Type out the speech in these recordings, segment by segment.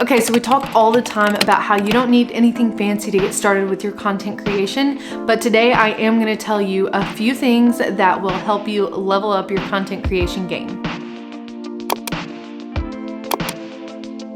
Okay, so we talk all the time about how you don't need anything fancy to get started with your content creation, but today I am going to tell you a few things that will help you level up your content creation game.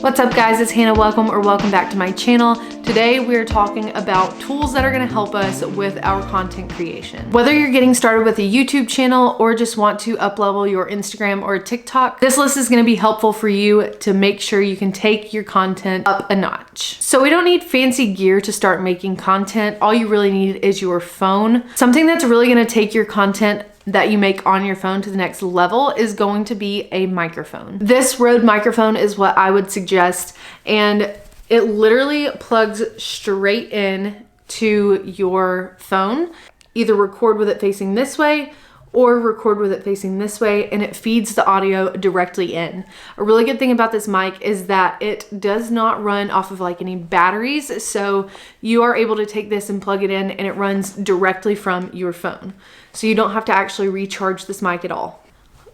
What's up guys, it's Hannah. Welcome back to my channel. Today we're talking about tools that are gonna help us with our content creation. Whether you're getting started with a YouTube channel or just want to up-level your Instagram or TikTok, this list is gonna be helpful for you to make sure you can take your content up a notch. So we don't need fancy gear to start making content. All you really need is your phone. Something that's really gonna take your content that you make on your phone to the next level is going to be a microphone. This Rode microphone is what I would suggest, and it literally plugs straight in to your phone. Either record with it facing this way or record with it facing this way, and it feeds the audio directly in. A really good thing about this mic is that it does not run off of like any batteries, so you are able to take this and plug it in and it runs directly from your phone. So you don't have to actually recharge this mic at all.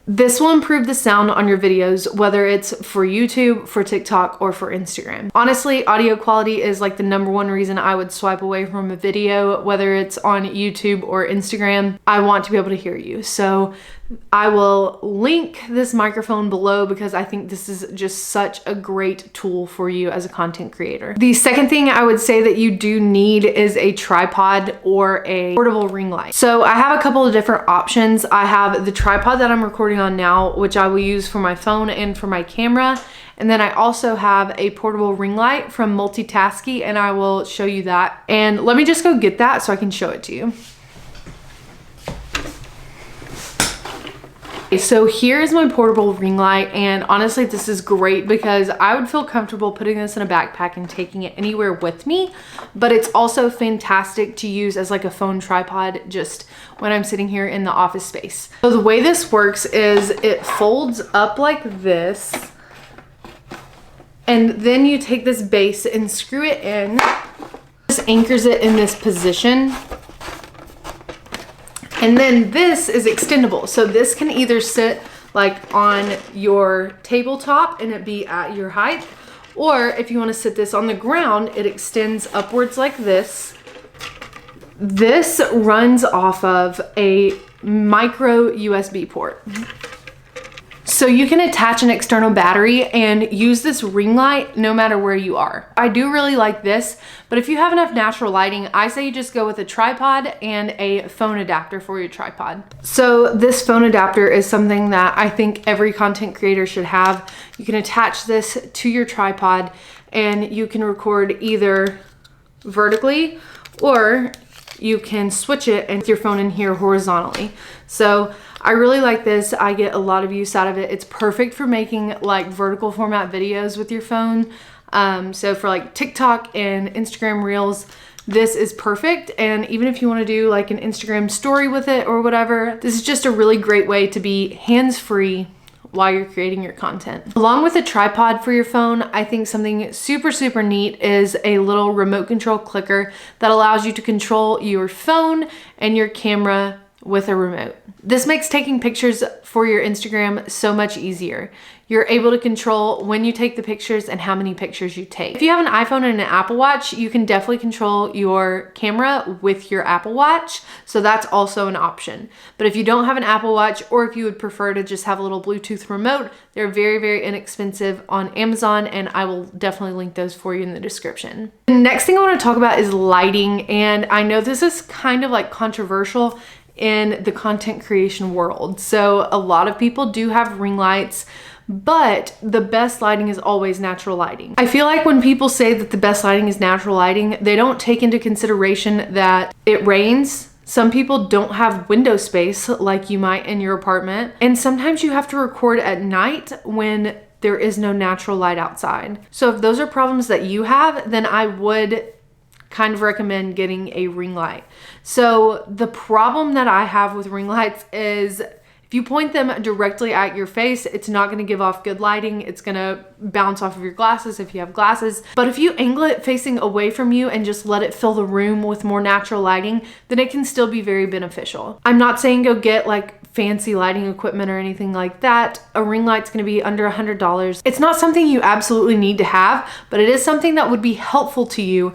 This will improve the sound on your videos, whether it's for YouTube, for TikTok, or for Instagram. Honestly, audio quality is like the #1 reason I would swipe away from a video, whether it's on YouTube or Instagram. I want to be able to hear you. So I will link this microphone below because I think this is just such a great tool for you as a content creator. The second thing I would say that you do need is a tripod or a portable ring light. So I have a couple of different options. I have the tripod that I'm recording on now, which I will use for my phone and for my camera. And then I also have a portable ring light from Multitasky, and I will show you that. And let me just go get that so I can show it to you. So here's my portable ring light, and honestly this is great because I would feel comfortable putting this in a backpack and taking it anywhere with me, but it's also fantastic to use as like a phone tripod just when I'm sitting here in the office space. So the way this works is it folds up like this, and then you take this base and screw it in. Just anchors it in this position. And then this is extendable. So this can either sit like on your tabletop and it be at your height, or if you want to sit this on the ground, it extends upwards like this. This runs off of a micro USB port. So you can attach an external battery and use this ring light no matter where you are. I do really like this, but if you have enough natural lighting, I say you just go with a tripod and a phone adapter for your tripod. So this phone adapter is something that I think every content creator should have. You can attach this to your tripod and you can record either vertically or you can switch it and with your phone in here horizontally. So I really like this. I get a lot of use out of it. It's perfect for making like vertical format videos with your phone. So for like TikTok and Instagram Reels, this is perfect. And even if you want to do like an Instagram story with it or whatever, this is just a really great way to be hands-free while you're creating your content. Along with a tripod for your phone, I think something super neat is a little remote control clicker that allows you to control your phone and your camera with a remote. This makes taking pictures for your Instagram so much easier. You're able to control when you take the pictures and how many pictures you take. If you have an iPhone and an Apple Watch, you can definitely control your camera with your Apple Watch, so that's also an option. But if you don't have an Apple Watch, or if you would prefer to just have a little Bluetooth remote, they're very inexpensive on Amazon, and I will definitely link those for you in the description. The next thing I want to talk about is lighting, and I know this is kind of like controversial in the content creation world. So a lot of people do have ring lights, but the best lighting is always natural lighting. I feel like when people say that the best lighting is natural lighting, they don't take into consideration that it rains. Some people don't have window space like you might in your apartment. And sometimes you have to record at night when there is no natural light outside. So if those are problems that you have, then I would kind of recommend getting a ring light. So the problem that I have with ring lights is if you point them directly at your face, it's not going to give off good lighting. It's going to bounce off of your glasses if you have glasses. But if you angle it facing away from you and just let it fill the room with more natural lighting, then it can still be very beneficial. I'm not saying go get like fancy lighting equipment or anything like that, a ring light's gonna be under $100. It's not something you absolutely need to have, but it is something that would be helpful to you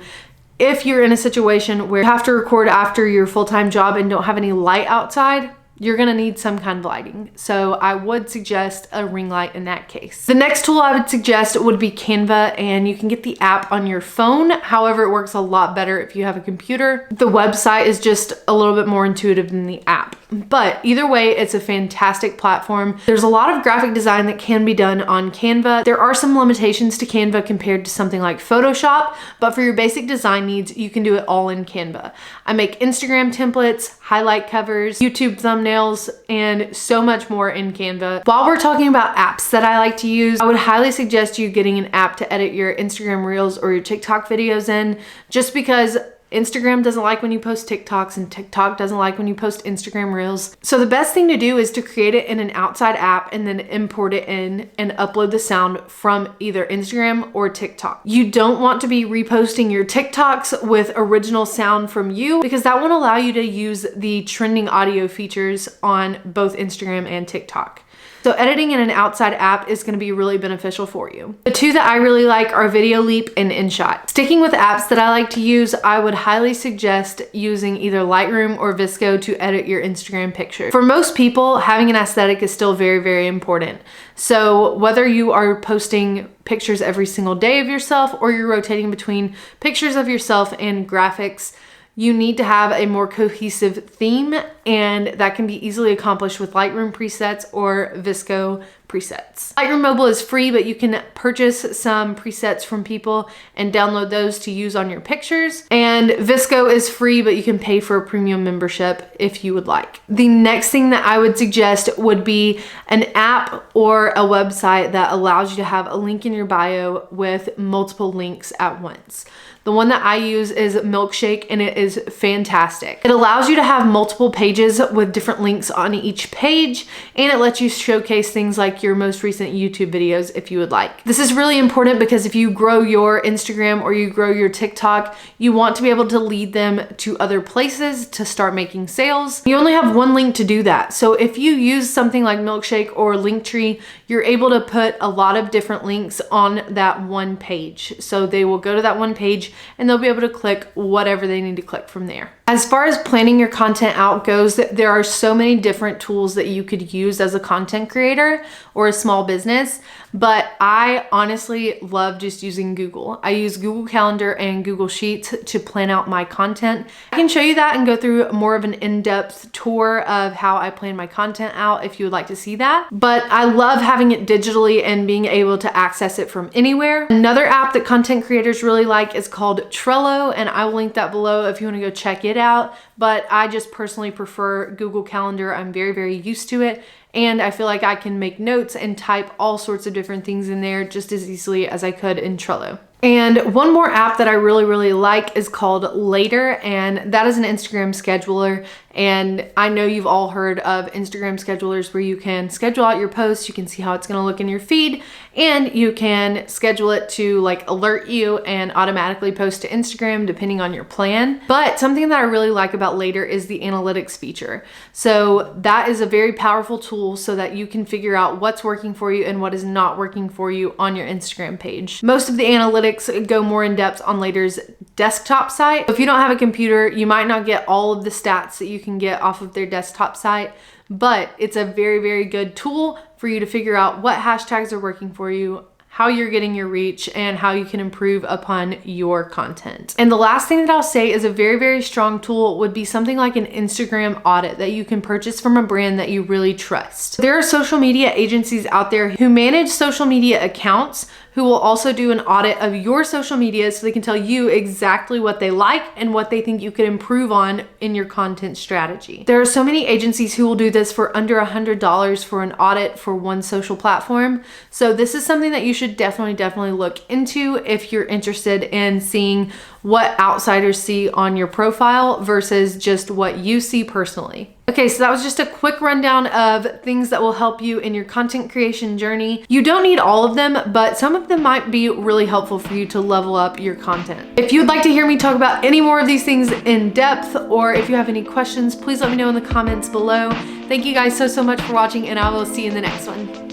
if you're in a situation where you have to record after your full-time job and don't have any light outside. You're gonna need some kind of lighting. So I would suggest a ring light in that case. The next tool I would suggest would be Canva, and you can get the app on your phone. However, it works a lot better if you have a computer. The website is just a little bit more intuitive than the app. But either way, it's a fantastic platform. There's a lot of graphic design that can be done on Canva. There are some limitations to Canva compared to something like Photoshop, but for your basic design needs, you can do it all in Canva. I make Instagram templates, highlight covers, YouTube thumbnails, and so much more in Canva. While we're talking about apps that I like to use, I would highly suggest you getting an app to edit your Instagram Reels or your TikTok videos in, just because Instagram doesn't like when you post TikToks and TikTok doesn't like when you post Instagram Reels. So the best thing to do is to create it in an outside app and then import it in and upload the sound from either Instagram or TikTok. You don't want to be reposting your TikToks with original sound from you, because that won't allow you to use the trending audio features on both Instagram and TikTok. So editing in an outside app is gonna be really beneficial for you. The two that I really like are Videoleap and InShot. Sticking with apps that I like to use, I would highly suggest using either Lightroom or VSCO to edit your Instagram pictures. For most people, having an aesthetic is still very, very important. So whether you are posting pictures every single day of yourself or you're rotating between pictures of yourself and graphics, you need to have a more cohesive theme, and that can be easily accomplished with Lightroom presets or VSCO presets. Lightroom Mobile is free, but you can purchase some presets from people and download those to use on your pictures. And VSCO is free, but you can pay for a premium membership if you would like. The next thing that I would suggest would be an app or a website that allows you to have a link in your bio with multiple links at once. The one that I use is Milkshake, and it is fantastic. It allows you to have multiple pages with different links on each page, and it lets you showcase things like your most recent YouTube videos if you would like. This is really important because if you grow your Instagram or you grow your TikTok, you want to be able to lead them to other places to start making sales. You only have one link to do that. So if you use something like Milkshake or Linktree, you're able to put a lot of different links on that one page. So they will go to that one page and they'll be able to click whatever they need to click from there. As far as planning your content out goes, there are so many different tools that you could use as a content creator or a small business, but I honestly love just using Google. I use Google Calendar and Google Sheets to plan out my content. I can show you that and go through more of an in-depth tour of how I plan my content out if you would like to see that. But I love having it digitally and being able to access it from anywhere. Another app that content creators really like is called Trello, and I will link that below if you want to go check it out. But I just personally prefer Google Calendar. I'm very, very used to it. And I feel like I can make notes and type all sorts of different things in there just as easily as I could in Trello. And one more app that I really, really like is called Later, and that is an Instagram scheduler. And I know you've all heard of Instagram schedulers where you can schedule out your posts, you can see how it's gonna look in your feed, and you can schedule it to like alert you and automatically post to Instagram depending on your plan. But something that I really like about Later is the analytics feature. So that is a very powerful tool so that you can figure out what's working for you and what is not working for you on your Instagram page. Most of the analytics go more in depth on Later's desktop site. If you don't have a computer, you might not get all of the stats that you can get off of their desktop site, but it's a very, very good tool for you to figure out what hashtags are working for you, how you're getting your reach, and how you can improve upon your content. And the last thing that I'll say is a very, very strong tool would be something like an Instagram audit that you can purchase from a brand that you really trust. There are social media agencies out there who manage social media accounts who will also do an audit of your social media so they can tell you exactly what they like and what they think you could improve on in your content strategy. There are so many agencies who will do this for under $100 for an audit for one social platform. So this is something that you should definitely look into if you're interested in seeing what outsiders see on your profile versus just what you see personally. Okay, so that was just a quick rundown of things that will help you in your content creation journey. You don't need all of them, but some of them might be really helpful for you to level up your content. If you'd like to hear me talk about any more of these things in depth, or if you have any questions, please let me know in the comments below. Thank you guys so much for watching, and I will see you in the next one.